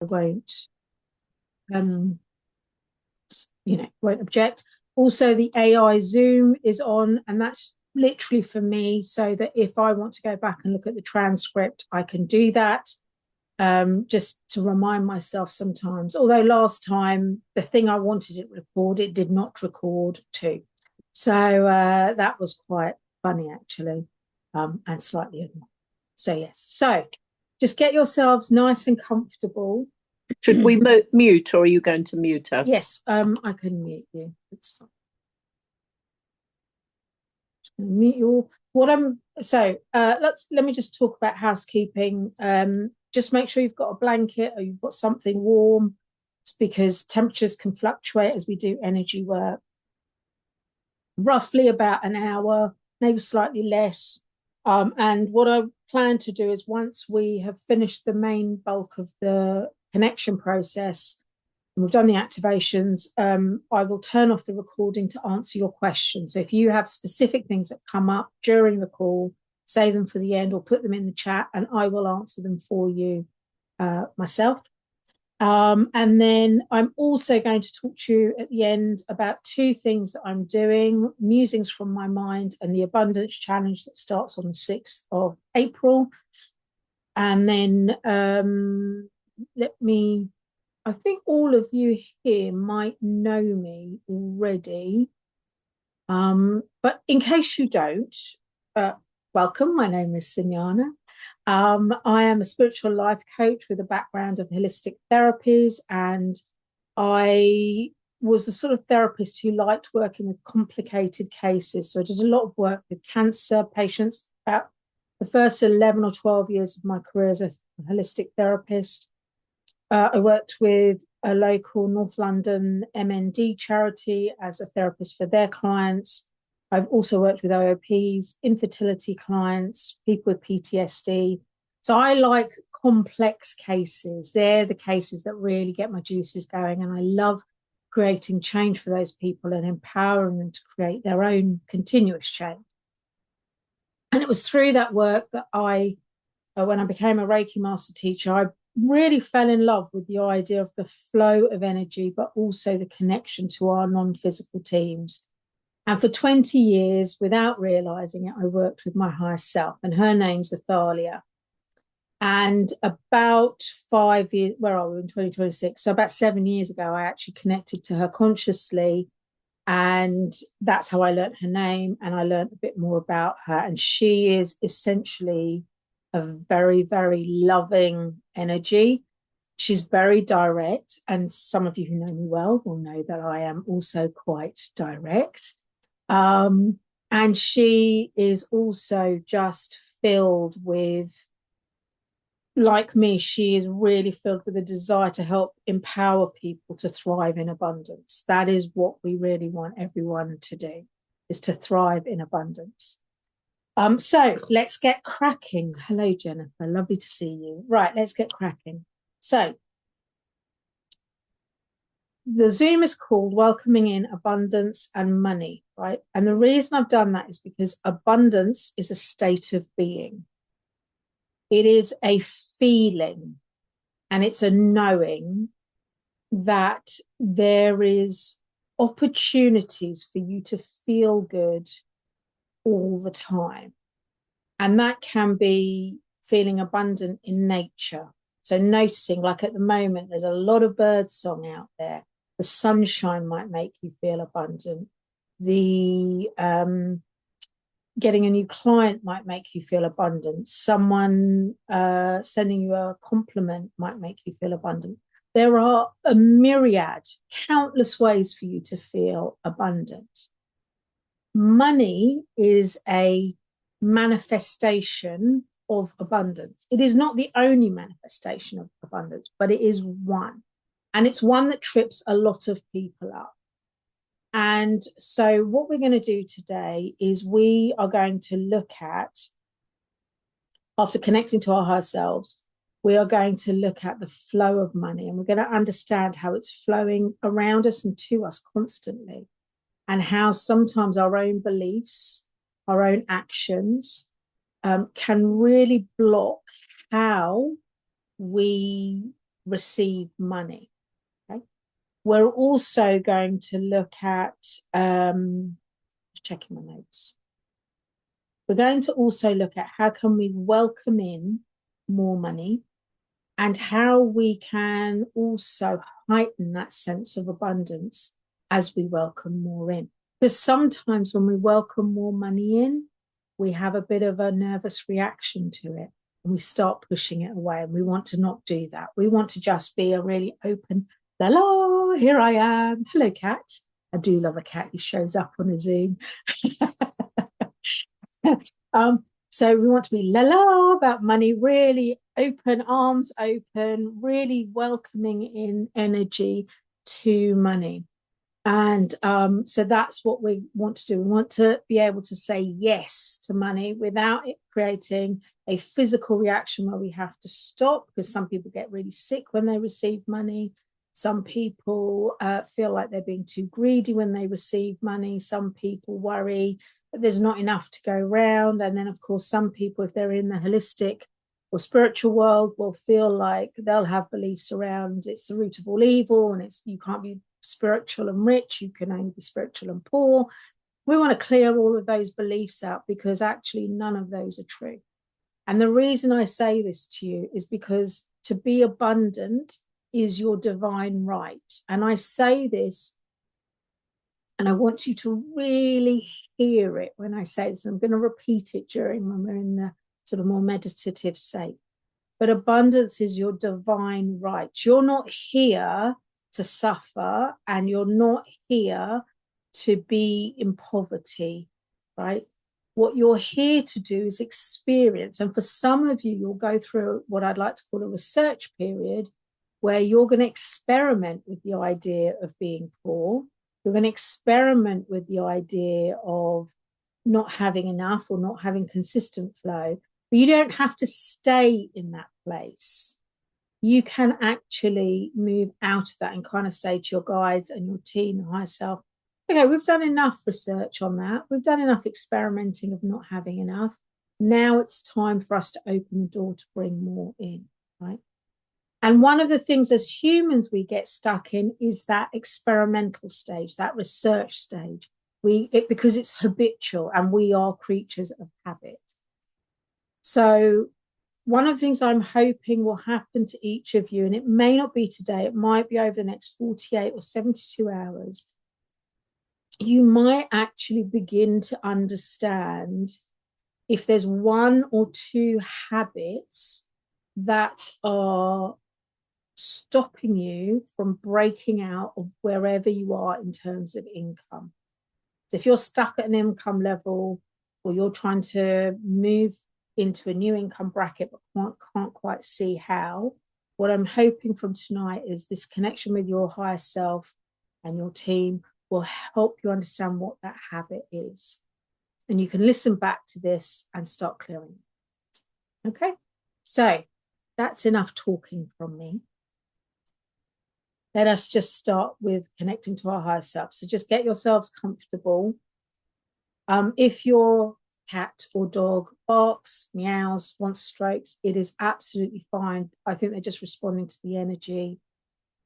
won't, won't object. Also, the AI Zoom is on, and that's literally for me so that if I want to go back and look at the transcript, I can do that. Just to remind myself sometimes, although last time the thing I wanted it to record, it did not record too. So that was quite funny, actually, and slightly annoying. So, yes. So just get yourselves nice and comfortable. Should we mute, or are you going to mute us? Yes, I can mute you. It's fine. Mute you all. Let me just talk about housekeeping. Just make sure you've got a blanket or you've got something warm. It's because temperatures can fluctuate as we do energy work. Roughly about an hour, maybe slightly less. And what I plan to do is once we have finished the main bulk of the connection process, and we've done the activations, I will turn off the recording to answer your questions. So if you have specific things that come up during the call, save them for the end or put them in the chat and I will answer them for you myself. And then I'm also going to talk to you at the end about two things that I'm doing, Musings from My Mind and the Abundance Challenge that starts on the 6th of April. And then I think all of you here might know me already. But in case you don't, welcome. My name is Signana. I am a spiritual life coach with a background of holistic therapies, and I was the sort of therapist who liked working with complicated cases. So I did a lot of work with cancer patients about the first 11 or 12 years of my career as a holistic therapist. I worked with a local North London MND charity as a therapist for their clients. I've also worked with OOPs, infertility clients, people with PTSD. So I like complex cases. They're the cases that really get my juices going. And I love creating change for those people and empowering them to create their own continuous change. And it was through that work that when I became a Reiki master teacher, I really fell in love with the idea of the flow of energy, but also the connection to our non-physical teams. And for 20 years, without realizing it, I worked with my higher self, and her name's Athalia. And about 5 years, where are we in 2026? So about 7 years ago, I actually connected to her consciously. And that's how I learned her name. And I learned a bit more about her. And she is essentially a very, very loving energy. She's very direct. And some of you who know me well will know that I am also quite direct. And she is also just filled with, like me, she is really filled with a desire to help empower people to thrive in abundance. That is what we really want everyone to do, is to thrive in abundance. So let's get cracking. Hello, Jennifer. Lovely to see you. Right, let's get cracking. So the Zoom is called Welcoming in Abundance and Money, right? And the reason I've done that is because abundance is a state of being. It is a feeling and it's a knowing that there is opportunities for you to feel good all the time. And that can be feeling abundant in nature. So noticing, like at the moment, there's a lot of bird song out there. The sunshine might make you feel abundant. The getting a new client might make you feel abundant. Someone sending you a compliment might make you feel abundant. There are a myriad, countless ways for you to feel abundant. Money is a manifestation of abundance. It is not the only manifestation of abundance, but it is one. And it's one that trips a lot of people up. And so what we're going to do today is we are going to look at, after connecting to our higher selves, we are going to look at the flow of money, and we're going to understand how it's flowing around us and to us constantly, and how sometimes our own beliefs, our own actions can really block how we receive money. Okay. We're also going to look at, checking my notes. We're going to also look at how can we welcome in more money and how we can also heighten that sense of abundance as we welcome more in. Because sometimes when we welcome more money in, we have a bit of a nervous reaction to it and we start pushing it away. And we want to not do that. We want to just be a really open, la la, here I am. Hello, cat. I do love a cat who shows up on a Zoom. So we want to be la la about money, really open, arms open, really welcoming in energy to money. And so that's what we want to do. We want to be able to say yes to money without it creating a physical reaction where we have to stop, because some people get really sick when they receive money. Some people feel like they're being too greedy when they receive money. Some people worry that there's not enough to go around. And then, of course, some people, if they're in the holistic or spiritual world, will feel like they'll have beliefs around it's the root of all evil and it's you can't be spiritual and rich, you can only be spiritual and poor. We want to clear all of those beliefs out because actually none of those are true. And the reason I say this to you is because to be abundant is your divine right. And I say this, and I want you to really hear it when I say this. I'm going to repeat it during when we're in the sort of more meditative state. But abundance is your divine right. You're not here to suffer, and you're not here to be in poverty, right? What you're here to do is experience. And for some of you, you'll go through what I'd like to call a research period where you're going to experiment with the idea of being poor. You're going to experiment with the idea of not having enough or not having consistent flow. But you don't have to stay in that place. You can actually move out of that and kind of say to your guides and your team, the higher self, okay, we've done enough research on that. We've done enough experimenting of not having enough. Now it's time for us to open the door to bring more in, right? And one of the things as humans we get stuck in is that experimental stage, that research stage. Because it's habitual and we are creatures of habit. So one of the things I'm hoping will happen to each of you, and it may not be today, it might be over the next 48 or 72 hours, you might actually begin to understand if there's one or two habits that are stopping you from breaking out of wherever you are in terms of income. So if you're stuck at an income level or you're trying to move into a new income bracket but can't quite see how, what I'm hoping from tonight is this connection with your higher self and your team will help you understand what that habit is. And you can listen back to this and start clearing. Okay, so that's enough talking from me. Let us just start with connecting to our higher self. So just get yourselves comfortable. If your cat or dog barks, meows, wants strokes, it is absolutely fine. I think they're just responding to the energy.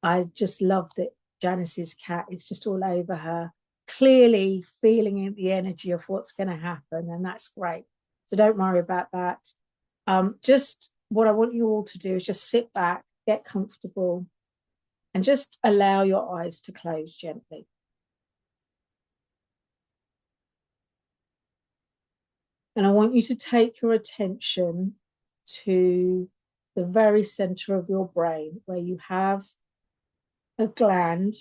I just love that Janice's cat is just all over her, clearly feeling the energy of what's going to happen, and that's great. So don't worry about that. Just what I want you all to do is just sit back, get comfortable, and just allow your eyes to close gently. And I want you to take your attention to the very center of your brain where you have a gland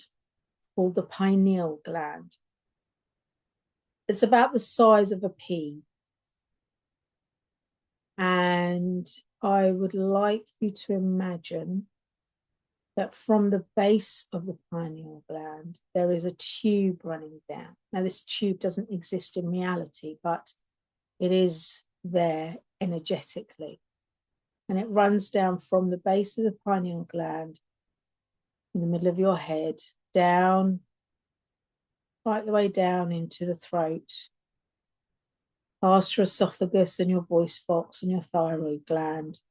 called the pineal gland. It's about the size of a pea. And I would like you to imagine that from the base of the pineal gland, there is a tube running down. Now, this tube doesn't exist in reality, but it is there energetically. And it runs down from the base of the pineal gland in the middle of your head, down, right the way down into the throat, past your esophagus and your voice box and your thyroid gland,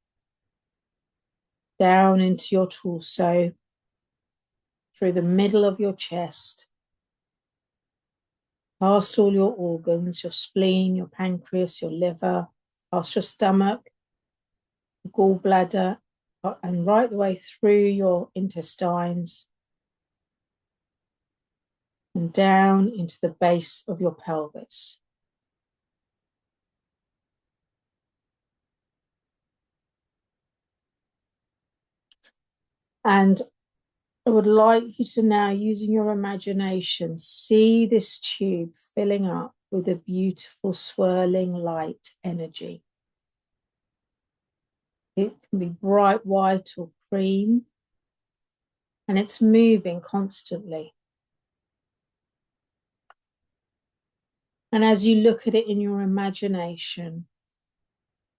down into your torso, through the middle of your chest, past all your organs, your spleen, your pancreas, your liver, past your stomach, your gallbladder, and right the way through your intestines and down into the base of your pelvis. And I would like you to now, using your imagination, see this tube filling up with a beautiful swirling light energy. It can be bright white or cream, and it's moving constantly. And as you look at it in your imagination,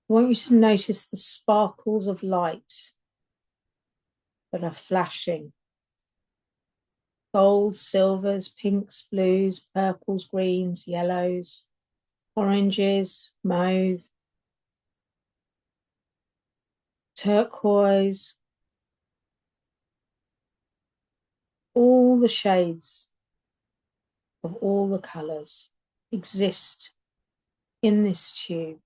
I want you to notice the sparkles of light that are flashing. Golds, silvers, pinks, blues, purples, greens, yellows, oranges, mauve, turquoise, all the shades of all the colours exist in this tube.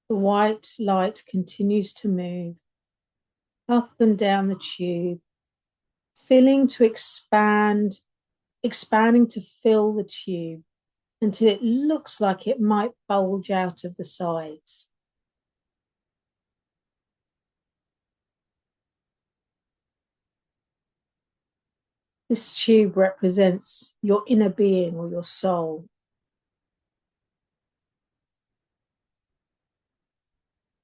The white light continues to move up and down the tube, filling to expand, expanding to fill the tube until it looks like it might bulge out of the sides. This tube represents your inner being or your soul.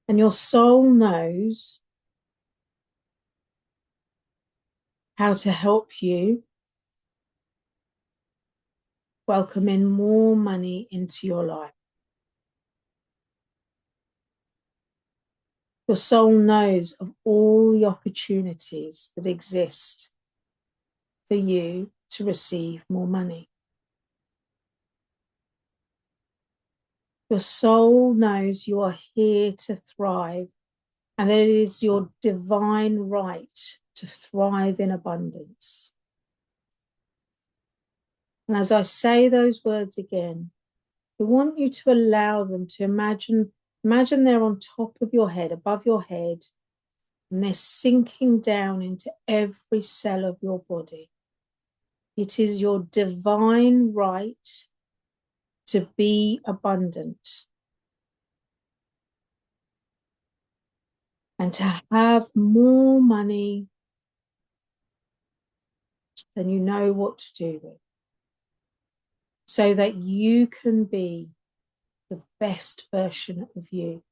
And your soul knows how to help you welcome in more money into your life. Your soul knows of all the opportunities that exist for you to receive more money. Your soul knows you are here to thrive and that it is your divine right to thrive in abundance. And as I say those words again, I want you to allow them to imagine they're on top of your head, above your head, and they're sinking down into every cell of your body. It is your divine right to be abundant and to have more money than you know what to do with, so that you can be the best version of you.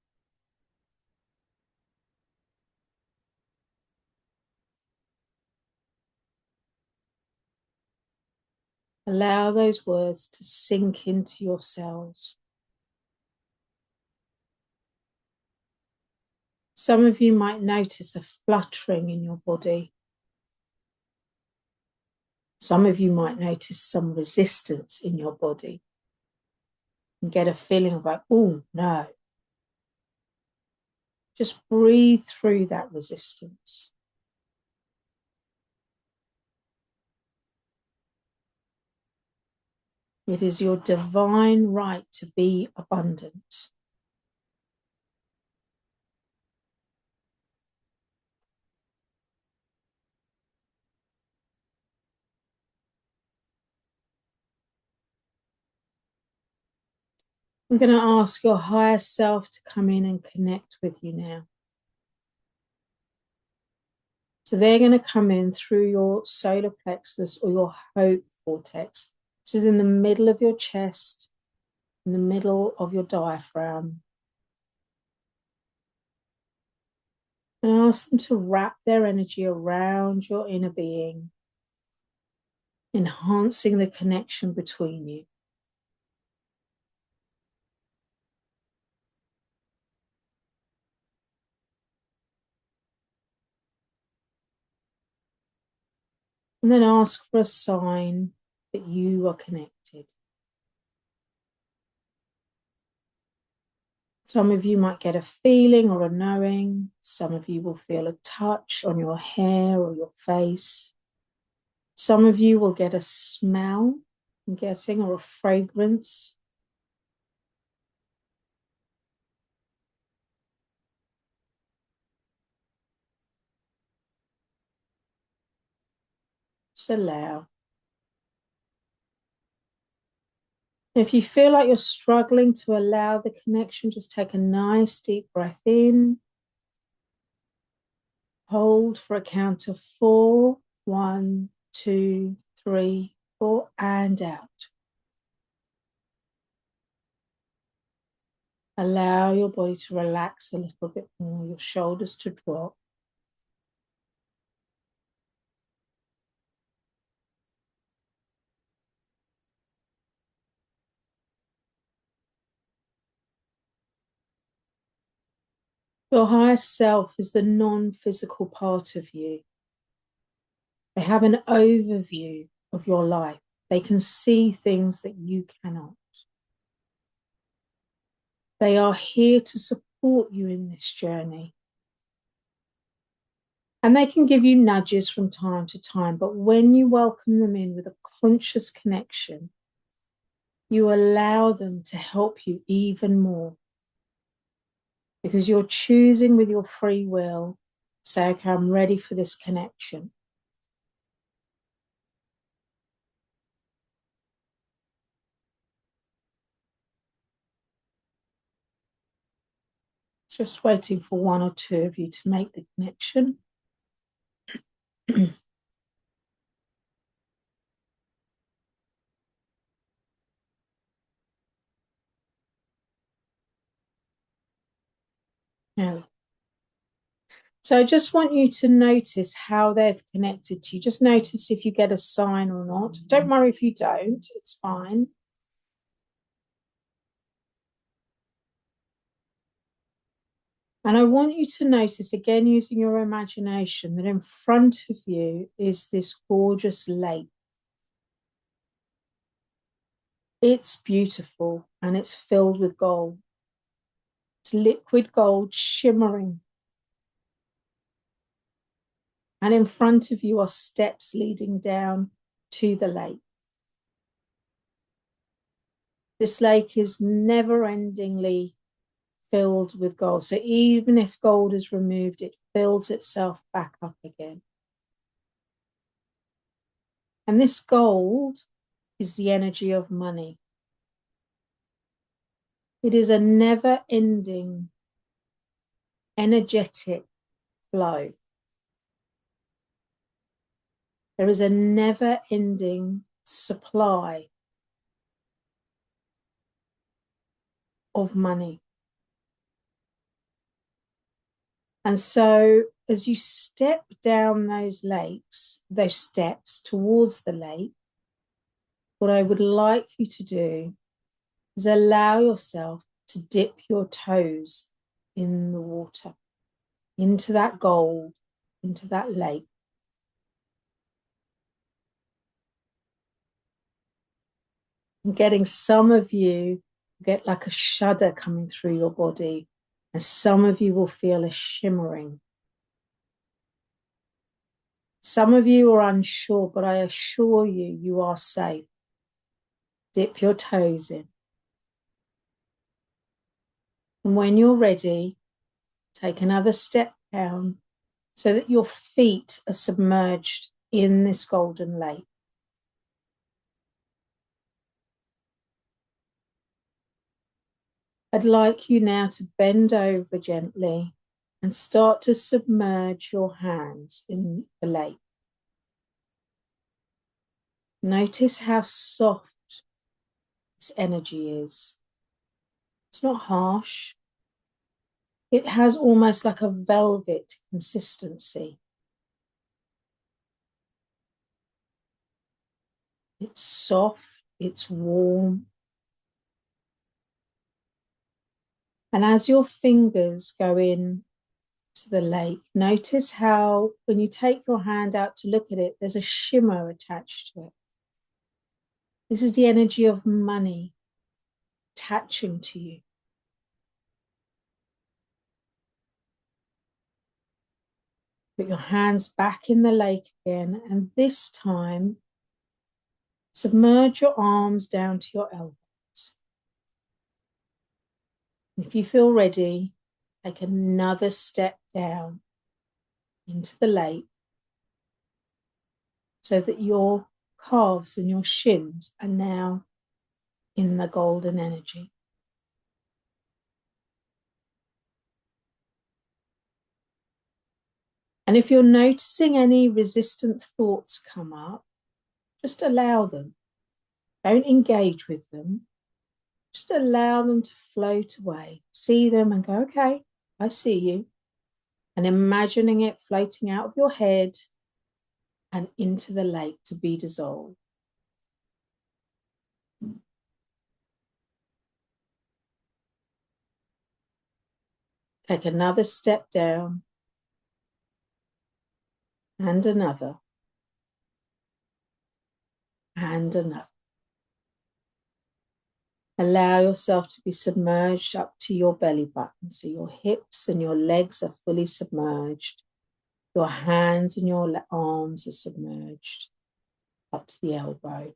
Allow those words to sink into your cells. Some of you might notice a fluttering in your body. Some of you might notice some resistance in your body and get a feeling of like, oh no. Just breathe through that resistance. It is your divine right to be abundant. I'm going to ask your higher self to come in and connect with you now. So they're going to come in through your solar plexus or your hope vortex, which is in the middle of your chest, in the middle of your diaphragm. And ask them to wrap their energy around your inner being, enhancing the connection between you. And then ask for a sign that you are connected. Some of you might get a feeling or a knowing. Some of you will feel a touch on your hair or your face. Some of you will get a smell, or a fragrance. Just allow. If you feel like you're struggling to allow the connection, just take a nice deep breath in. Hold for a count of 4. 1, 2, 3, 4, and out. Allow your body to relax a little bit more, your shoulders to drop. Your higher self is the non-physical part of you. They have an overview of your life. They can see things that you cannot. They are here to support you in this journey. And they can give you nudges from time to time, but when you welcome them in with a conscious connection, you allow them to help you even more. Because you're choosing with your free will, say, okay, I'm ready for this connection. Just waiting for one or two of you to make the connection. Now, so I just want you to notice how they've connected to you. Just notice if you get a sign or not. Don't worry if you don't, it's fine. And I want you to notice, again, using your imagination, that in front of you is this gorgeous lake. It's beautiful and it's filled with gold. It's liquid gold shimmering. And in front of you are steps leading down to the lake. This lake is never-endingly filled with gold. So even if gold is removed, it fills itself back up again. And this gold is the energy of money. It is a never-ending energetic flow. There is a never-ending supply of money. And so as you step down those steps towards the lake, what I would like you to do is allow yourself to dip your toes in the water, into that gold, into that lake. I'm getting some of you get like a shudder coming through your body, and some of you will feel a shimmering. Some of you are unsure, but I assure you, you are safe. Dip your toes in. And when you're ready, take another step down so that your feet are submerged in this golden lake. I'd like you now to bend over gently and start to submerge your hands in the lake. Notice how soft this energy is. It's not harsh. It has almost like a velvet consistency. It's soft, it's warm. And as your fingers go in to the lake, notice how when you take your hand out to look at it, there's a shimmer attached to it. This is the energy of money attaching to you. Put your hands back in the lake again, and this time submerge your arms down to your elbows. If you feel ready, take another step down into the lake so that your calves and your shins are now in the golden energy. And if you're noticing any resistant thoughts come up, just allow them. Don't engage with them. Just allow them to float away. See them and go, okay, I see you. And imagining it floating out of your head and into the lake to be dissolved. Take another step down and another and another. Allow yourself to be submerged up to your belly button. So your hips and your legs are fully submerged. Your hands and your arms are submerged up to the elbow.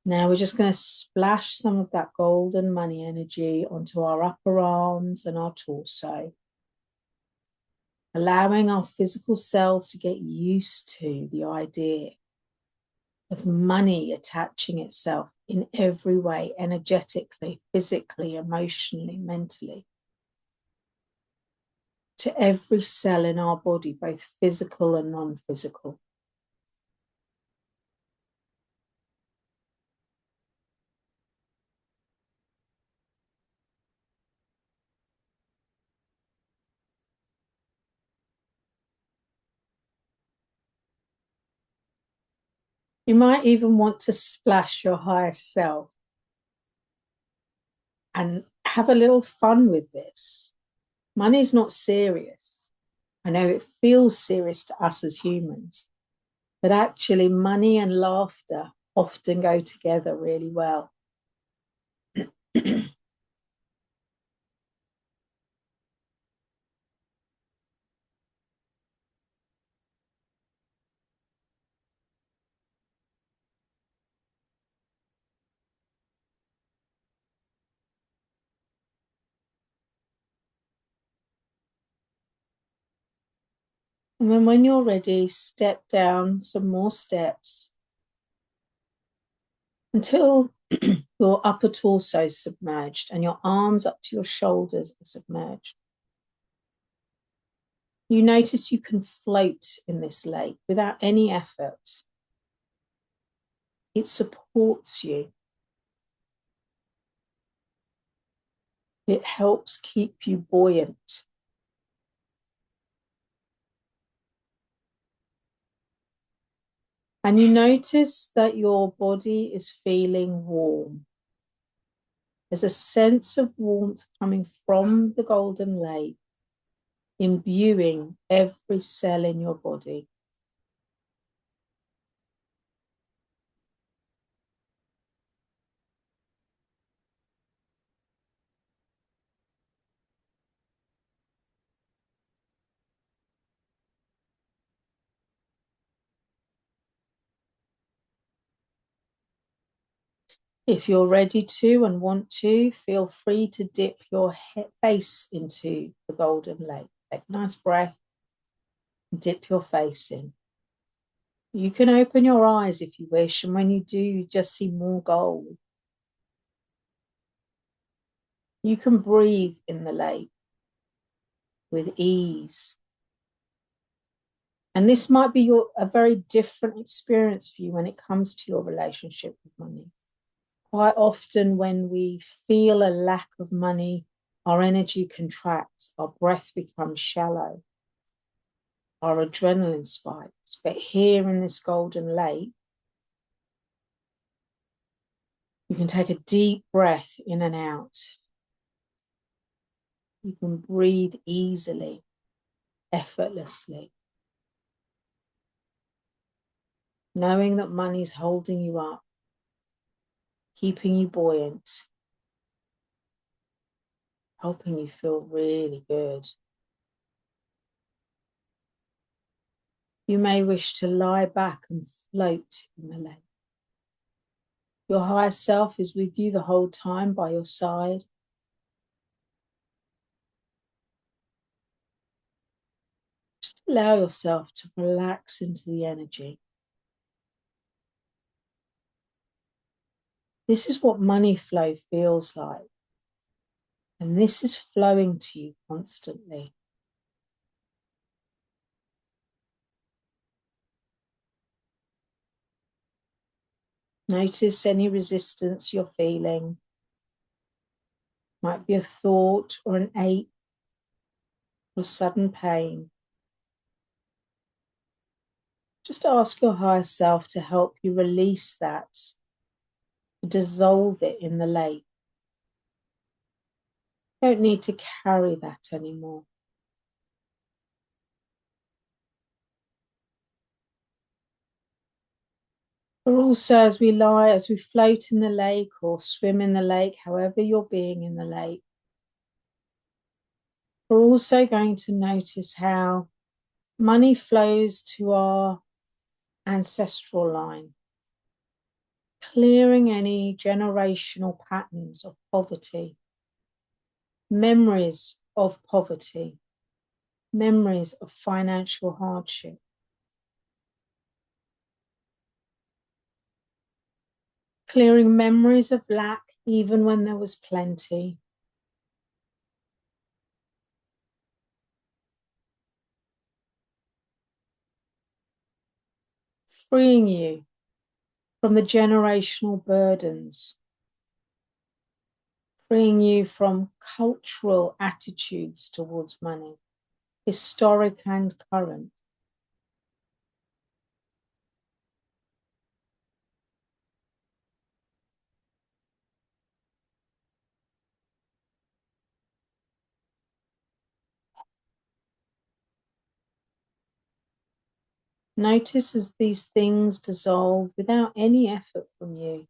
Now we're just going to splash some of that golden money energy onto our upper arms and our torso, allowing our physical cells to get used to the idea of money attaching itself in every way, energetically, physically, emotionally, mentally, to every cell in our body, both physical and non-physical. You might even want to splash your higher self and have a little fun with this. Money's not serious. I know it feels serious to us as humans, but actually money and laughter often go together really well. And then when you're ready, step down some more steps until your upper torso is submerged and your arms up to your shoulders are submerged. You notice you can float in this lake without any effort. It supports you. It helps keep you buoyant. And you notice that your body is feeling warm. There's a sense of warmth coming from the golden lake, imbuing every cell in your body. If you're ready to and want to, feel free to dip your face into the golden lake. Take a nice breath, dip your face in. You can open your eyes if you wish, and when you do, you just see more gold. You can breathe in the lake with ease. And this might be a very different experience for you when it comes to your relationship with money. Quite often when we feel a lack of money, our energy contracts, our breath becomes shallow, our adrenaline spikes. But here in this golden lake, you can take a deep breath in and out. You can breathe easily, effortlessly, knowing that money's holding you up, keeping you buoyant, helping you feel really good. You may wish to lie back and float in the lake. Your higher self is with you the whole time by your side. Just allow yourself to relax into the energy. This is what money flow feels like. And this is flowing to you constantly. Notice any resistance you're feeling. Might be a thought or an ache or sudden pain. Just ask your higher self to help you release that, to dissolve it in the lake. You don't need to carry that anymore. But also as we lie, as we float in the lake or swim in the lake, however you're being in the lake, we're also going to notice how money flows to our ancestral line, clearing any generational patterns of poverty, memories of poverty, memories of financial hardship. Clearing memories of lack even when there was plenty. Freeing you from the generational burdens. Freeing you from cultural attitudes towards money, historic and current. Notice as these things dissolve without any effort from you,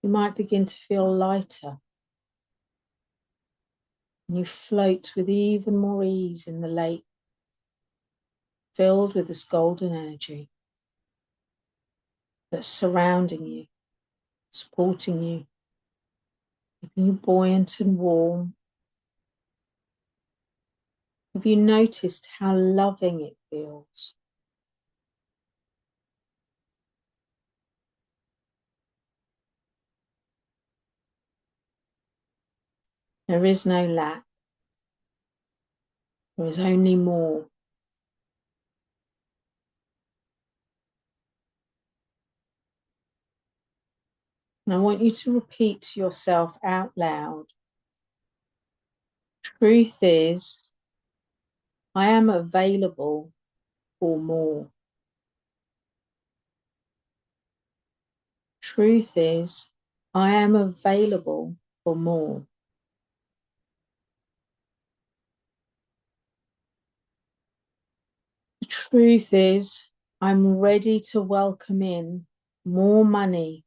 you might begin to feel lighter. And you float with even more ease in the lake, filled with this golden energy that's surrounding you, supporting you, keeping you buoyant and warm. Have you noticed how loving it feels? There is no lack. There is only more. And I want you to repeat to yourself out loud. Truth is, I am available for more. Truth is, I am available for more. The truth is, I'm ready to welcome in more money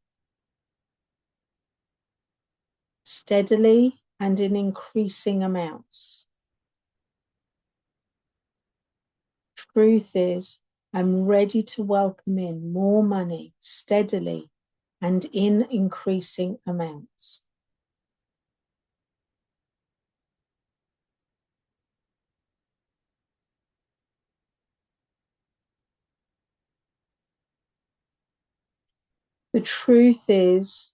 steadily and in increasing amounts. Truth is, I'm ready to welcome in more money steadily and in increasing amounts. The truth is,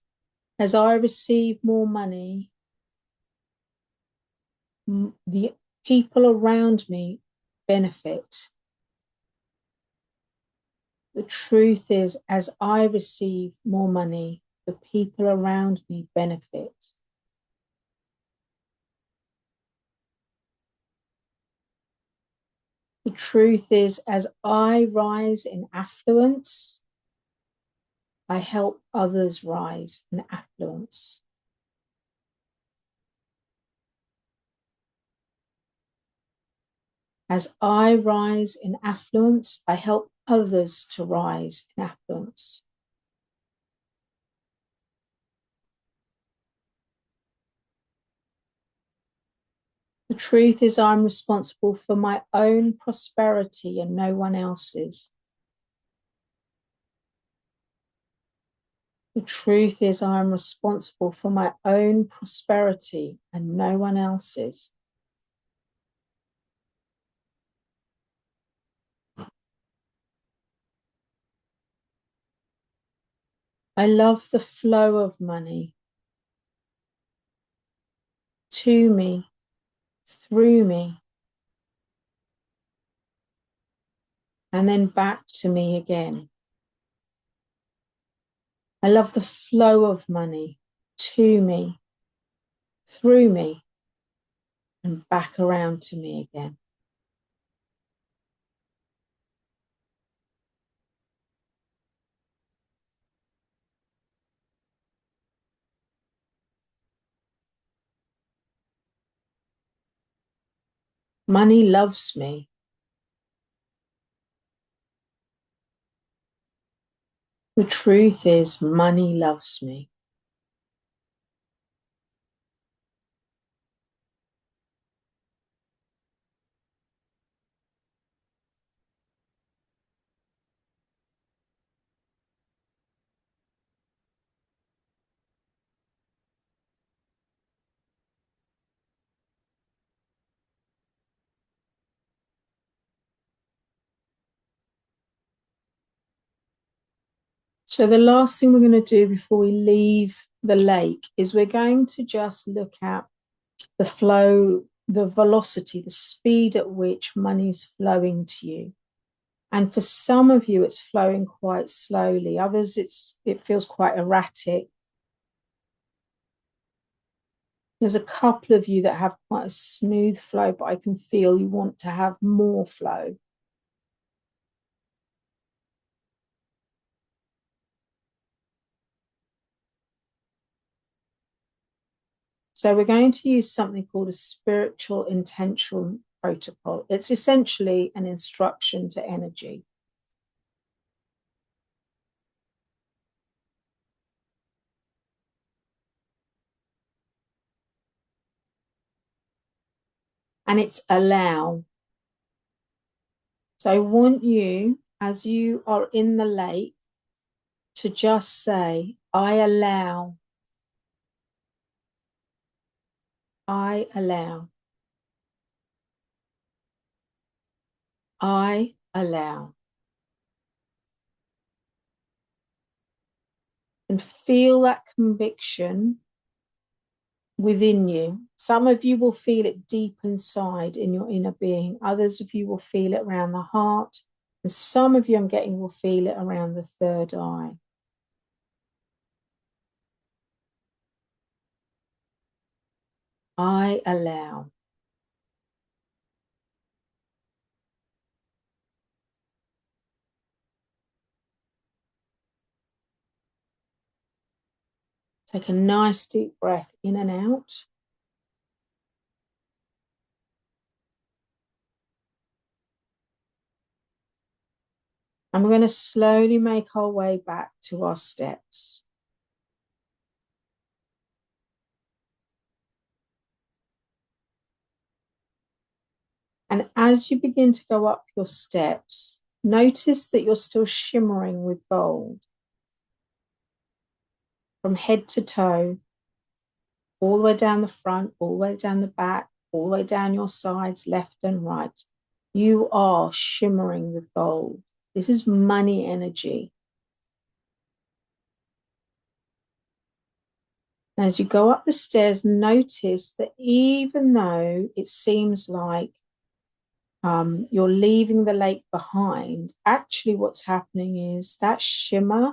as I receive more money, the people around me benefit. The truth is, as I receive more money, the people around me benefit. The truth is, as I rise in affluence, I help others rise in affluence. As I rise in affluence, I help others to rise in affluence. The The truth is, I'm responsible for my own prosperity and no one else's. The truth is, I'm responsible for my own prosperity and no one else's. I love the flow of money to me, through me, and then back to me again. I love the flow of money to me, through me, and back around to me again. Money loves me. The truth is, money loves me. So the last thing we're going to do before we leave the lake is we're going to just look at the flow, the velocity, the speed at which money is flowing to you. And for some of you, it's flowing quite slowly. Others, it feels quite erratic. There's a couple of you that have quite a smooth flow, but I can feel you want to have more flow. So we're going to use something called a spiritual intention protocol. It's essentially an instruction to energy. And it's allow. So I want you, as you are in the lake, to just say, I allow. I allow. I allow. And feel that conviction within you. Some of you will feel it deep inside in your inner being. Others of you will feel it around the heart. And some of you, I'm getting, will feel it around the third eye. I allow. Take a nice deep breath in and out. And we're going to slowly make our way back to our steps. And as you begin to go up your steps, notice that you're still shimmering with gold from head to toe, all the way down the front, all the way down the back, all the way down your sides, left and right. You are shimmering with gold. This is money energy. As you go up the stairs, notice that even though it seems like you're leaving the lake behind, actually what's happening is that shimmer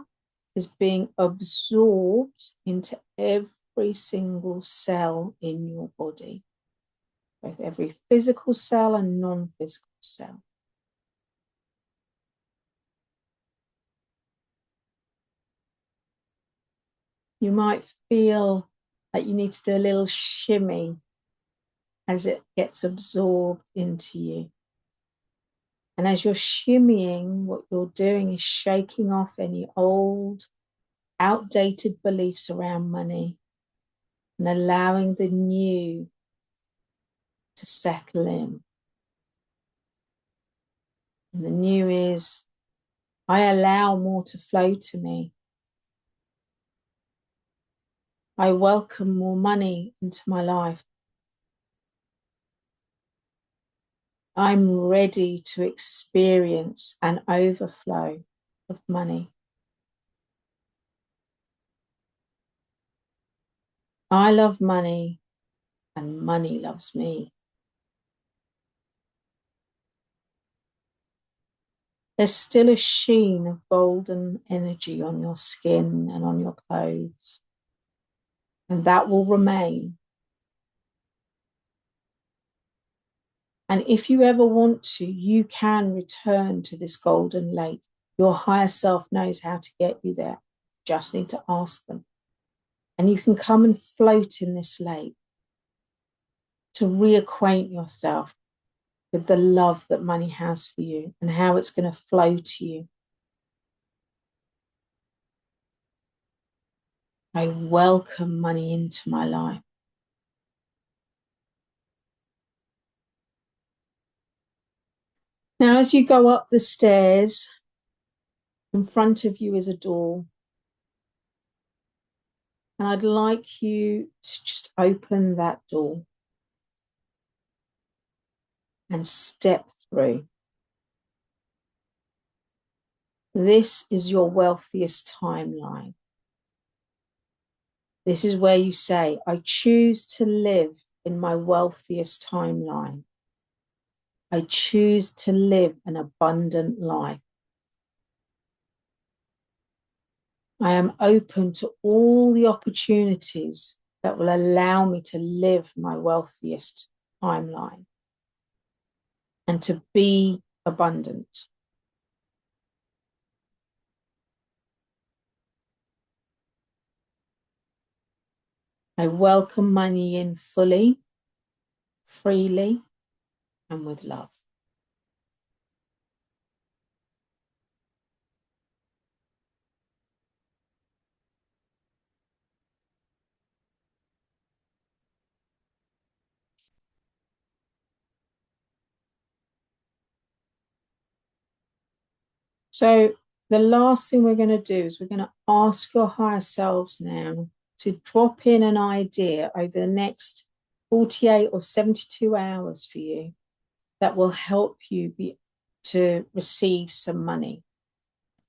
is being absorbed into every single cell in your body, both every physical cell and non-physical cell. You might feel like you need to do a little shimmy as it gets absorbed into you. And as you're shimmying, what you're doing is shaking off any old, outdated beliefs around money and allowing the new to settle in. And the new is, I allow more to flow to me. I welcome more money into my life. I'm ready to experience an overflow of money. I love money and money loves me. There's still a sheen of golden energy on your skin and on your clothes, and that will remain. And if you ever want to, you can return to this golden lake. Your higher self knows how to get you there. You just need to ask them. And you can come and float in this lake to reacquaint yourself with the love that money has for you and how it's going to flow to you. I welcome money into my life. Now, as you go up the stairs, in front of you is a door. And I'd like you to just open that door and step through. This is your wealthiest timeline. This is where you say, I choose to live in my wealthiest timeline. I choose to live an abundant life. I am open to all the opportunities that will allow me to live my wealthiest timeline and to be abundant. I welcome money in fully, freely, and with love. So the last thing we're going to do is we're going to ask your higher selves now to drop in an idea over the next 48 or 72 hours for you that will help you to receive some money.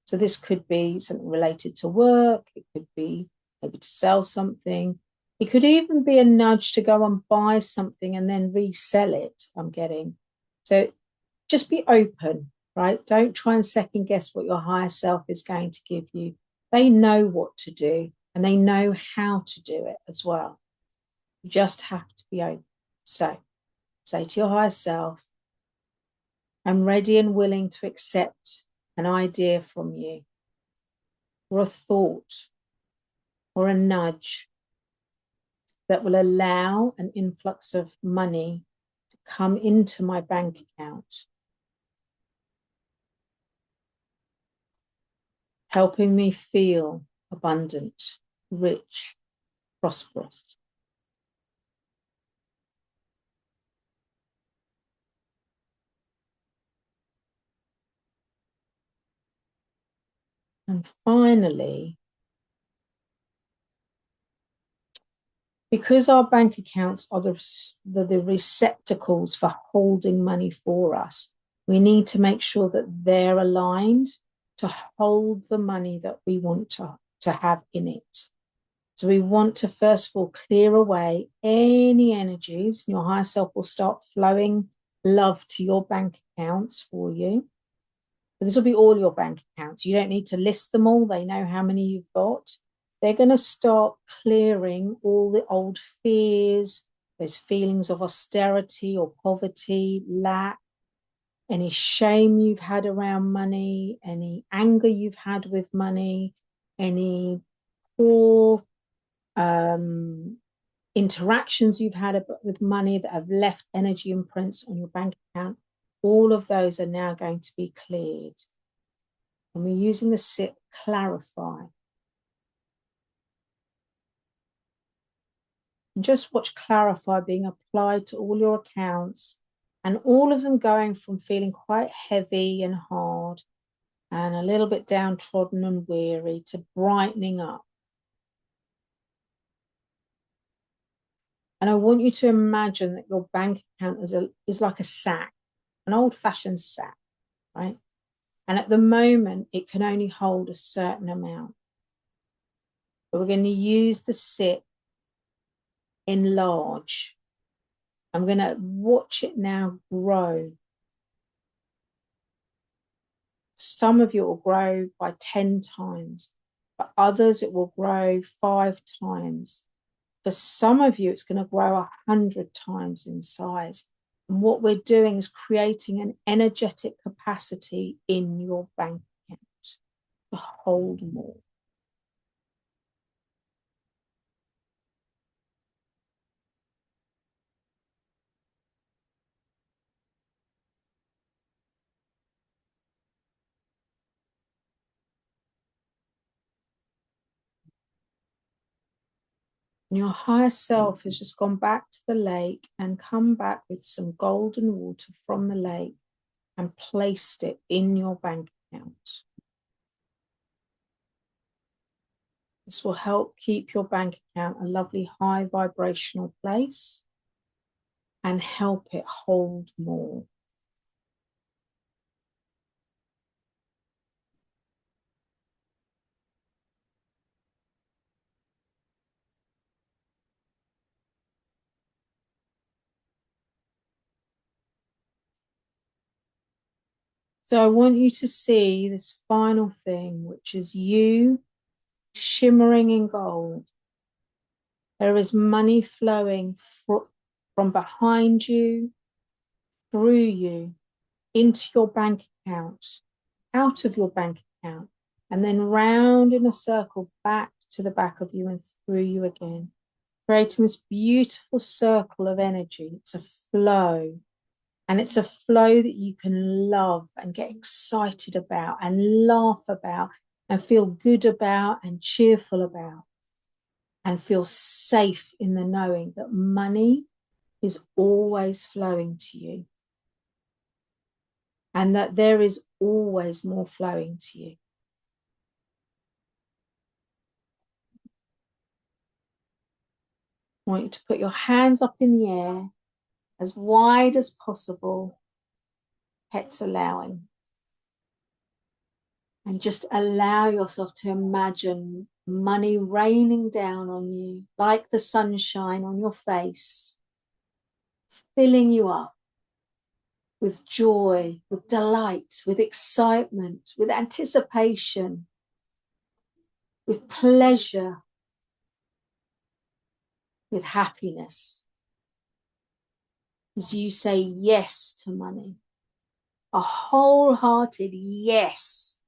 So this could be something related to work. It could be maybe to sell something. It could even be a nudge to go and buy something and then resell it, I'm getting. So just be open, right? Don't try and second guess what your higher self is going to give you. They know what to do and they know how to do it as well. You just have to be open. So say to your higher self, I'm ready and willing to accept an idea from you, or a thought, or a nudge that will allow an influx of money to come into my bank account, helping me feel abundant, rich, prosperous. And finally, because our bank accounts are the receptacles for holding money for us, we need to make sure that they're aligned to hold the money that we want to have in it. So we want to, first of all, clear away any energies. Your higher self will start flowing love to your bank accounts for you. But this will be all your bank accounts. You don't need to list them all. They know how many you've got. They're going to start clearing all the old fears, those feelings of austerity or poverty, lack, any shame you've had around money, any anger you've had with money, any poor interactions you've had with money that have left energy imprints on your bank account. All of those are now going to be cleared. And we're using the sit, clarify. And just watch Clarify being applied to all your accounts, and all of them going from feeling quite heavy and hard and a little bit downtrodden and weary to brightening up. And I want you to imagine that your bank account is like a sack, an old-fashioned sack, right? And at the moment, it can only hold a certain amount. But we're going to use the sit enlarge. I'm going to watch it now grow. Some of you will grow by 10 times. For others, it will grow 5 times. For some of you, it's going to grow 100 times in size. And what we're doing is creating an energetic capacity in your bank account to hold more. And your higher self has just gone back to the lake and come back with some golden water from the lake and placed it in your bank account. This will help keep your bank account a lovely high vibrational place and help it hold more. So I want you to see this final thing, which is you shimmering in gold. There is money flowing from behind you, through you, into your bank account, out of your bank account, and then round in a circle back to the back of you and through you again, creating this beautiful circle of energy. It's a flow. And it's a flow that you can love and get excited about and laugh about and feel good about and cheerful about and feel safe in the knowing that money is always flowing to you and that there is always more flowing to you. I want you to put your hands up in the air as wide as possible, pets allowing. And just allow yourself to imagine money raining down on you like the sunshine on your face, filling you up with joy, with delight, with excitement, with anticipation, with pleasure, with happiness. As you say yes to money, a wholehearted yes.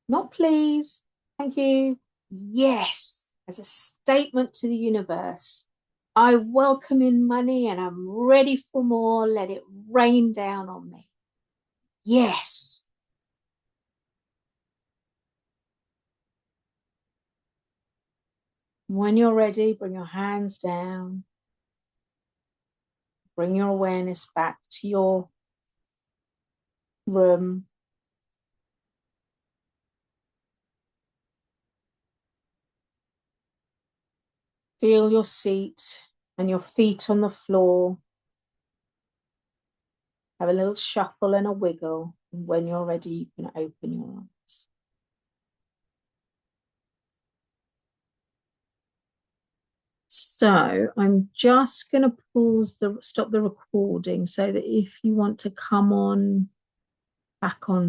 Not please, thank you, yes, as a statement to the universe. I welcome in money and I'm ready for more. Let it rain down on me. Yes. When you're ready, bring your hands down. Bring your awareness back to your room. Feel your seat and your feet on the floor. Have a little shuffle and a wiggle. And when you're ready, you can open your eyes. So I'm just going to stop the recording so that if you want to come on back on